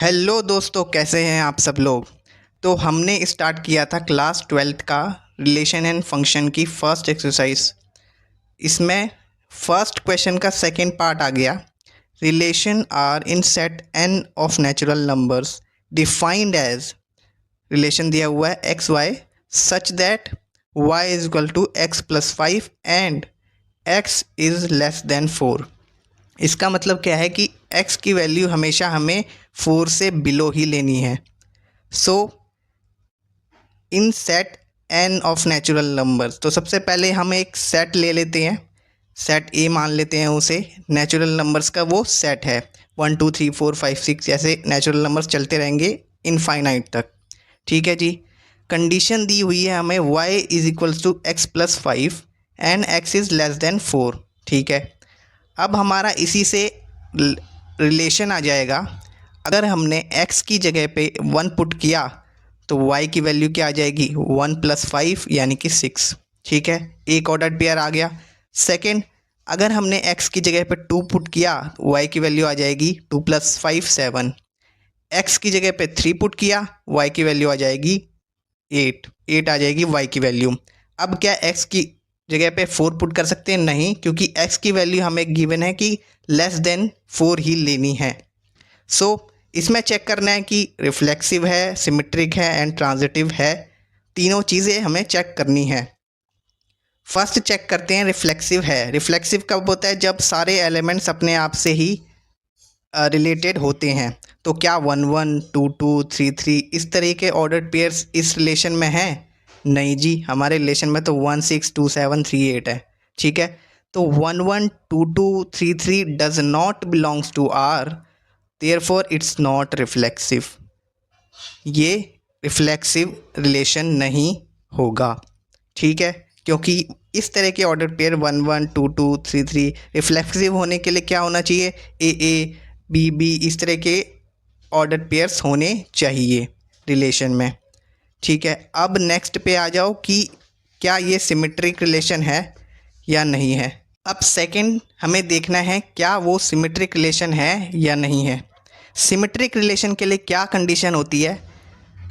Hello दोस्तों, कैसे हैं आप सब लोग। तो हमने स्टार्ट किया था क्लास 12th का रिलेशन एंड फंक्शन की फर्स्ट एक्सरसाइज। इसमें फर्स्ट क्वेश्चन का सेकंड पार्ट आ गया। Relation R in set N of natural numbers defined as. Relation दिया हुआ है X Y such that Y is equal to X plus 5 and X is less than 4। इसका मतलब क्या है कि x की वैल्यू हमेशा हमें 4 से बिलो ही लेनी है। So in set n of natural numbers, तो सबसे पहले हम एक सेट ले लेते हैं। सेट ए मान लेते हैं उसे। नेचुरल नंबर्स का वो सेट है 1 2 3 4 5 6, ऐसे नेचुरल नंबर्स चलते रहेंगे इनफाइनाइट तक। ठीक है जी। कंडीशन दी हुई है हमें y is equals to X plus 5 and x is less than 4। ठीक है। अब हमारा इसी से रिलेशन आ जाएगा। अगर हमने x की जगह पे 1 पुट किया तो y की वैल्यू क्या आ जाएगी 1 प्लस 5 यानी कि 6। ठीक है, एक ऑर्डर पेयर आ गया। सेकंड, अगर हमने x की जगह पे 2 पुट किया तो y की वैल्यू आ जाएगी 2 प्लस 5 7। x की जगह पे 3 पुट किया y की वैल्यू आ जाएगी 8 आ जाएगी y की वैल्यू। अब क्या x की जगह पे 4 पुट कर सकते हैं? नहीं, क्योंकि x की वैल्यू हमें गिवन है कि लेस देन 4 ही लेनी है। सो इसमें चेक करना है कि रिफ्लेक्सिव है, सिमेट्रिक है एंड ट्रांजिटिव है। तीनों चीज़ें हमें चेक करनी है। फर्स्ट चेक करते हैं रिफ्लेक्सिव है। रिफ्लेक्सिव कब होता है? जब सारे एलिमेंट्स अपने आप से ही रिलेटेड होते हैं। तो क्या 1 1 2 2 3 3 इस तरह के ऑर्डर पेयर्स इस रिलेशन में हैं? नहीं जी, हमारे रिलेशन में तो 1 6 2 7 3 8 है। ठीक है, तो 1 1 2 2 3 3 does not belongs to R, therefore it's not reflexive. ये रिफ्लेक्सिव रिलेशन नहीं होगा। ठीक है, क्योंकि इस तरह के ऑर्डर पेयर 1 1 2 2 3 3 रिफ्लेक्सिव होने के लिए क्या होना चाहिए? ए बी बी इस तरह के ऑर्डर पेयर्स होने चाहिए रिलेशन में। ठीक है, अब नेक्स्ट पे आ जाओ कि क्या ये सिमेट्रिक रिलेशन है या नहीं है। अब सेकंड हमें देखना है क्या वो सिमेट्रिक रिलेशन है या नहीं है। सिमेट्रिक रिलेशन के लिए क्या कंडीशन होती है?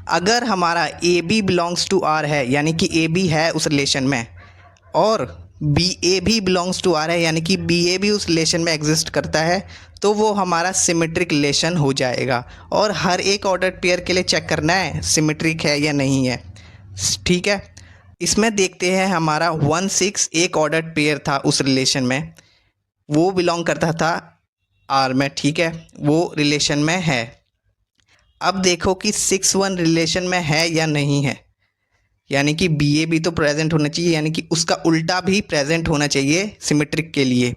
अगर हमारा A B belongs to R है, यानी कि ए बी है उस रिलेशन में, और बी ए भी बिलोंग्स टू आर है, यानी कि बी ए भी उस रिलेशन में एग्जिस्ट करता है, तो वो हमारा सिमेट्रिक रिलेशन हो जाएगा। और हर एक ऑर्डर पेयर के लिए चेक करना है सिमेट्रिक है या नहीं है। ठीक है, इसमें देखते हैं हमारा 1 6 एक ऑर्डर पेयर था उस रिलेशन में, वो बिलोंग करता था आर में। ठीक है, वो रिलेशन में है। अब देखो कि 6 1 रिलेशन में है या नहीं है, यानी कि बी ए भी तो प्रेजेंट होना चाहिए, यानी कि उसका उल्टा भी प्रेजेंट होना चाहिए सिमेट्रिक के लिए।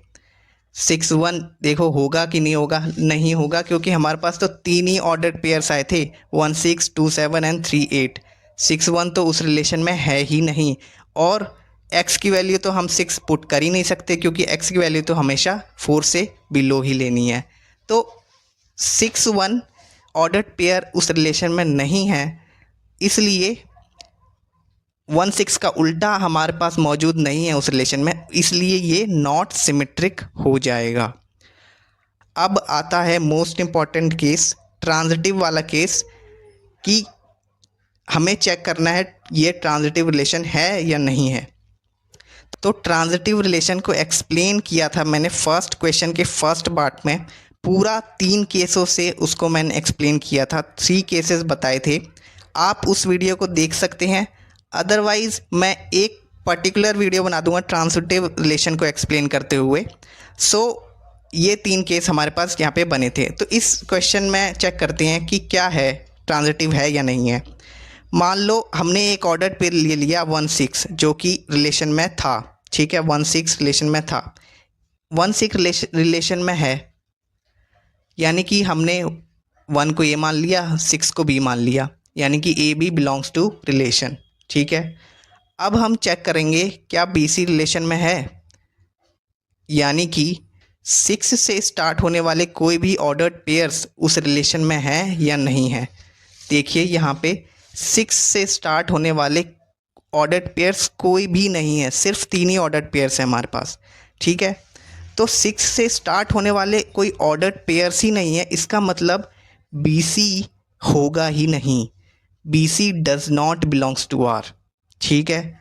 6 1 देखो होगा कि नहीं होगा? नहीं होगा, क्योंकि हमारे पास तो 3 ही ऑर्डर पेयर्स आए थे 1 6 2 7 एंड 3 8। 6 1 तो उस रिलेशन में है ही नहीं। और x की वैल्यू तो हम 6 पुट कर ही नहीं सकते, क्योंकि x की वैल्यू तो हमेशा 4 से बिलो ही लेनी है। तो 6 1 ऑर्डर पेयर उस रिलेशन में नहीं है, इसलिए 1 6 का उल्टा हमारे पास मौजूद नहीं है उस रिलेशन में, इसलिए ये नॉट सिमेट्रिक हो जाएगा। अब आता है मोस्ट इम्पॉर्टेंट केस, ट्रांजिटिव वाला केस, कि हमें चेक करना है ये ट्रांजिटिव रिलेशन है या नहीं है। तो ट्रांजिटिव रिलेशन को एक्सप्लेन किया था मैंने फर्स्ट क्वेश्चन के फर्स्ट पार्ट में। पूरा 3 केसों से उसको मैंने एक्सप्लेन किया था, 3 केसेस बताए थे। आप उस वीडियो को देख सकते हैं। अदरवाइज़ मैं एक पर्टिकुलर वीडियो बना दूंगा ट्रांजिटिव रिलेशन को एक्सप्लेन करते हुए। सो ये 3 केस हमारे पास यहाँ पे बने थे। तो इस क्वेश्चन में चेक करते हैं कि क्या है, ट्रांजिटिव है या नहीं है। मान लो हमने एक ऑर्डर पेयर ले लिया 1 6 जो कि रिलेशन में था। ठीक है, 1 6 रिलेशन में था, 1 6 रिलेशन में है, यानी कि हमने 1 को ए मान लिया, 6 को बी मान लिया, यानी कि A B belongs to relation. ठीक है, अब हम चेक करेंगे क्या बी सी रिलेशन में है, यानी कि 6 से स्टार्ट होने वाले कोई भी ऑर्डर्ड पेयर्स उस रिलेशन में है या नहीं है। देखिए यहाँ पे 6 से स्टार्ट होने वाले ऑर्डर्ड पेयर्स कोई भी नहीं है, सिर्फ 3 ही ऑर्डर्ड पेयर्स हैं हमारे पास। ठीक है, तो 6 से स्टार्ट होने वाले कोई ऑर्डर्ड पेयर्स ही नहीं है, इसका मतलब बी सी होगा ही नहीं, B C does not belongs to R. ठीक है,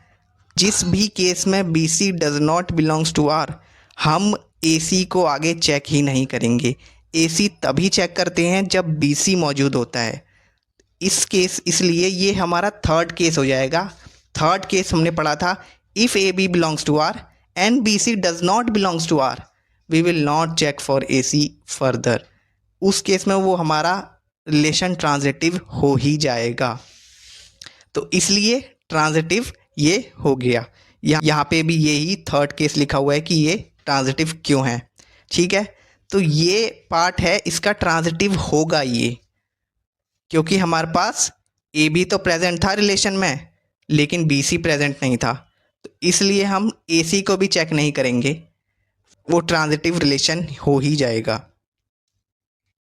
जिस भी केस में B C does not belongs to R, हम ए सी को आगे चेक ही नहीं करेंगे। ए सी तभी चेक करते हैं जब बी सी मौजूद होता है। इस केस इसलिए ये हमारा थर्ड केस हो जाएगा। थर्ड केस हमने पढ़ा था, if A B belongs to R and B C does not belongs to R, we will not check for A C further. उस केस में वो हमारा रिलेशन ट्रांजिटिव हो ही जाएगा। तो इसलिए ट्रांजिटिव ये हो गया। यहाँ पे भी यही थर्ड केस लिखा हुआ है कि ये ट्रांजिटिव क्यों है। ठीक है, तो ये पार्ट है इसका, ट्रांजिटिव होगा ये, क्योंकि हमारे पास ए बी तो प्रेजेंट था रिलेशन में, लेकिन बी सी प्रेजेंट नहीं था। तो इसलिए हम ए सी को भी चेक नहीं करेंगे, वो ट्रांजिटिव रिलेशन हो ही जाएगा।